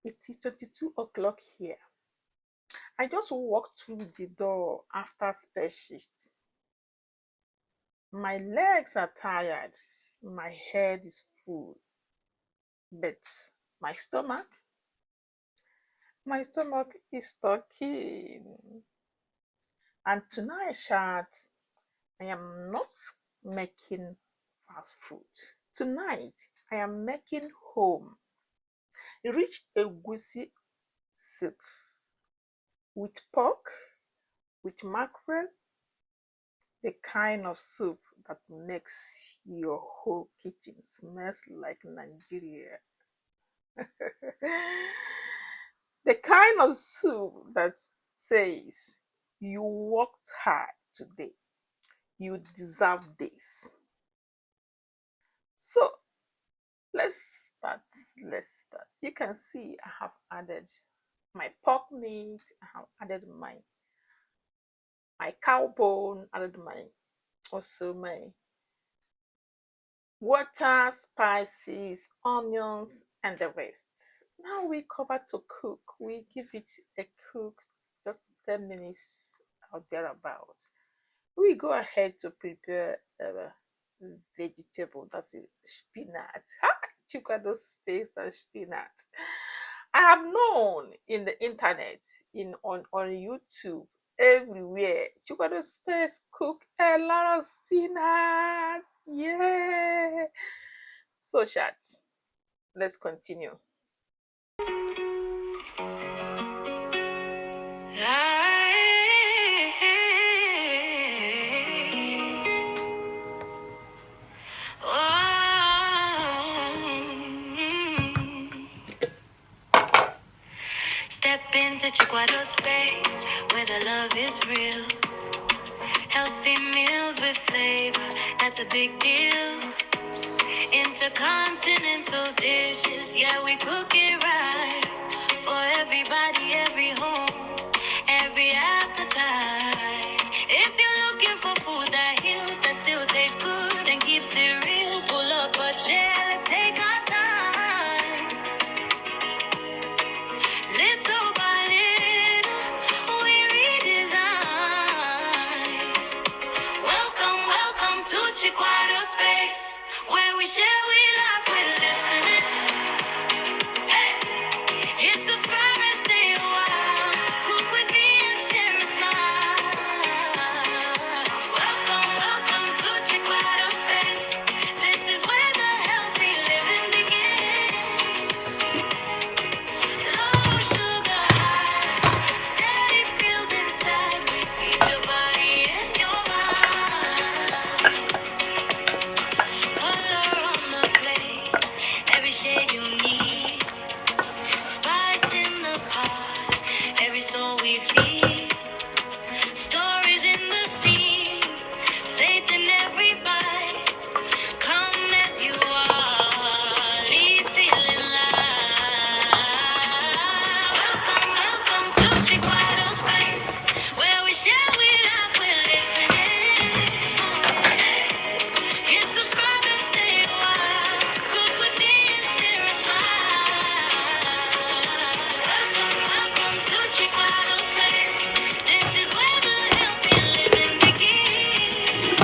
It is 22 o'clock here. I just walked through the door after Spätschicht. My legs are tired, my head is full, but my stomach is talking. And tonight, Schatz, I am not making fast food. Tonight, I am making home rich Egusi soup with pork, with mackerel, the kind of soup that makes your whole kitchen smells like Nigeria. The kind of soup that says you worked hard today, you deserve this. So let's start. You can see I have added my pork meat, I have added my cow bone, added my water, spices, onions, and the rest. Now we cover to cook. We give it a cook just 10 minutes or thereabouts. We go ahead to prepare vegetable, that's it, spinach. Chicado's face and spinach. I have known in the internet, on YouTube, everywhere, Chukado Space cook a lot of spinach. Yeah. So, Schatz, let's continue. Step into Chiquado space where the love is real. Healthy meals with flavor, that's a big deal. Intercontinental dishes, yeah, we cook it right. For everybody, every home, every appetite. If you're looking for food that heals, that still tastes good and keeps it real, pull up a chair, let's take our time. Little by little, we redesign. Welcome to Chiquado Space, where we share, we laugh, we listening. Hey, hit subscribe and stay a while. Cook with me and share a smile. Welcome to Chiquado Space. This is where the healthy living begins. Low sugar highs, steady feels inside. We feed your body and your mind. Color on the plate, every shade you need. Spice in the pot, every soul we feed. Stories in the steam, faith in every bite. Come as you are, leave feeling light. Welcome to Chiquado Space, where we share, we laugh, we're listening. Hit subscribe and stay a while. Cook with me and share a smile. Welcome to Chiquado Space. This is where the healthy living begins.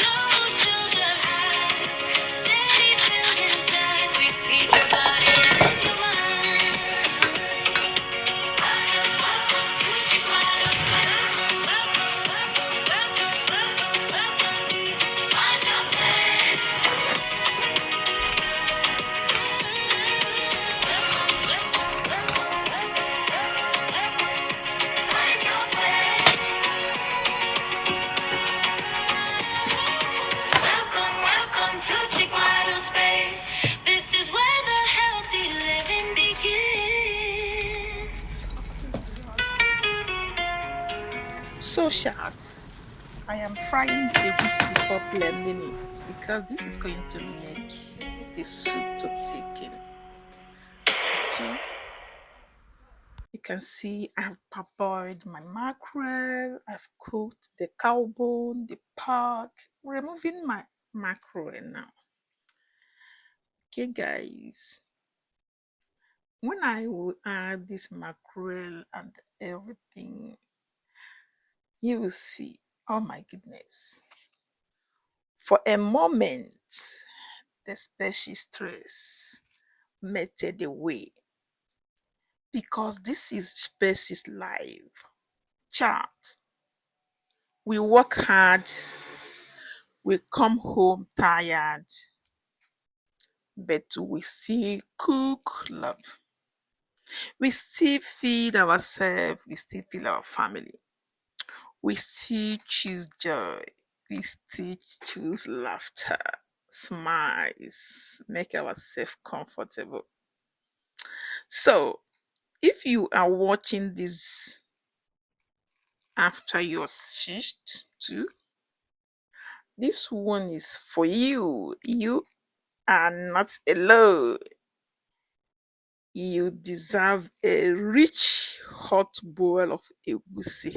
Low sugar highs, steady feels inside. We feed your body and your mind. Welcome to Chiquado Space. Welcome. Find your place. Find your place. Welcome to Chiquado Space. This is where the healthy living begins. So, Schatz, I am frying the egusi before blending it because this is going to make the soup to thicken. Okay. You can see I've parboiled my mackerel, I've cooked the cow bone, the pork, removing my mackerel now. Okay, guys, When I will add this mackerel and everything, you will see. Oh my goodness. For a moment, the special stress melted away because this is Spätschicht Life. Chat. We work hard, we come home tired, but we still cook love. We still feed ourselves, we still feed our family. We still choose joy, we still choose laughter, smiles, make ourselves comfortable. So, if you are watching this after your shift too, this one is for you. You are not alone. You deserve a rich hot bowl of egusi.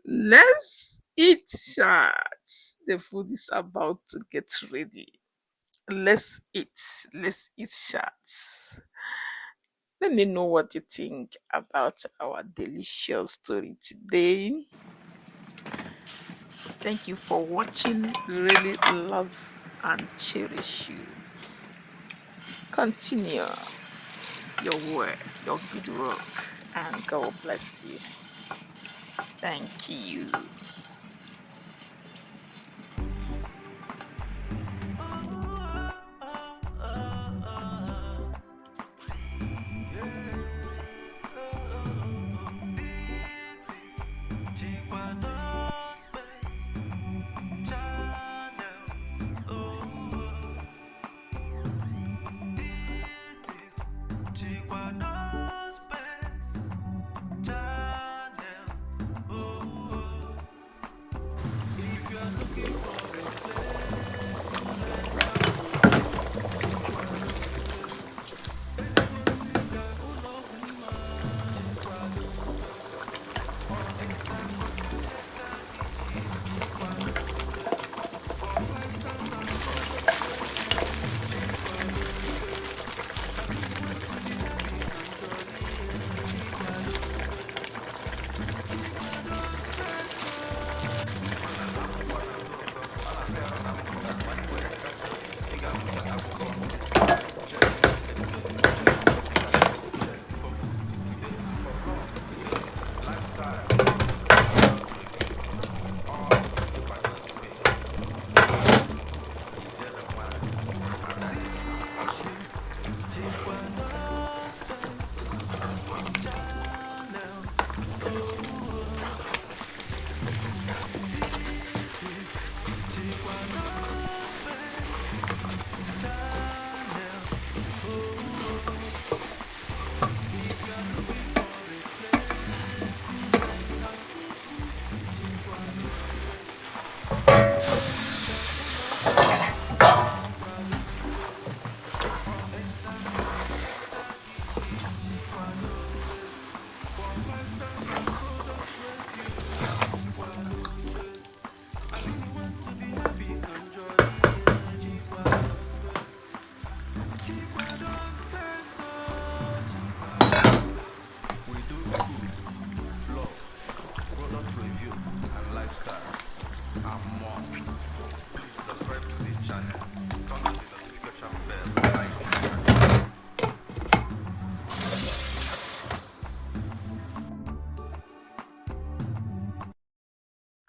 Let's eat, shots. The food is about to get ready. Let's eat. Let's eat, shots. Let me know what you think about our delicious story today. Thank you for watching. Really love and cherish you. Continue your work, your good work, and God bless you. Thank you.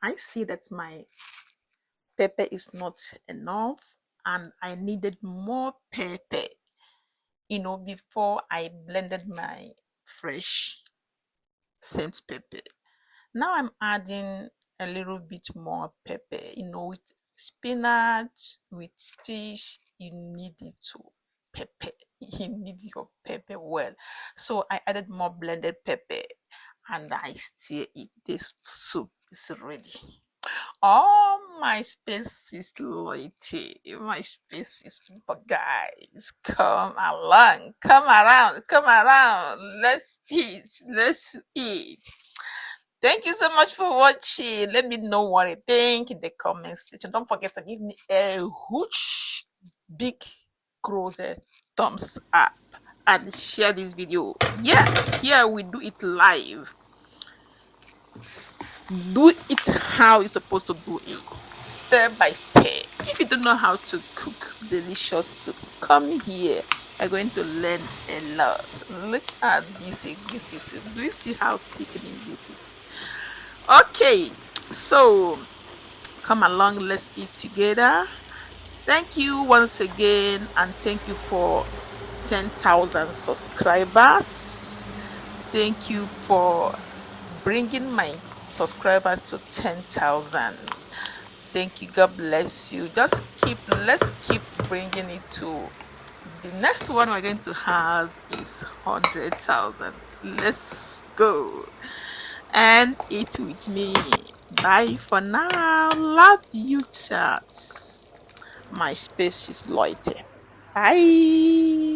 I see that my pepper is not enough and I needed more pepper, before I blended my fresh scent pepper. Now I'm adding a little bit more pepper, with spinach, with fish, you need it to pepper. You need your pepper well. So I added more blended pepper and I still eat this soup is ready. Oh, my species loyalty, my species people, guys, come along, come around, come around. Let's eat, let's eat. Thank you so much for watching. Let me know what you think in the comment section. Don't forget to give me a huge, big, growth thumbs up and share this video. Yeah, here we do it live. Do it how you're supposed to do it, step by step. If you don't know how to cook delicious soup, come here. You're going to learn a lot. Look at this Egusi soup. Do you see how thickening this is? Okay, so come along, let's eat together. Thank you once again, and thank you for 10,000 subscribers. Thank you for bringing my subscribers to 10,000. Thank you. God bless you. Let's keep bringing it to the next one we're going to have is 100,000. Let's go and eat with me. Bye for now. Love you, chats. My space is Leute. Bye.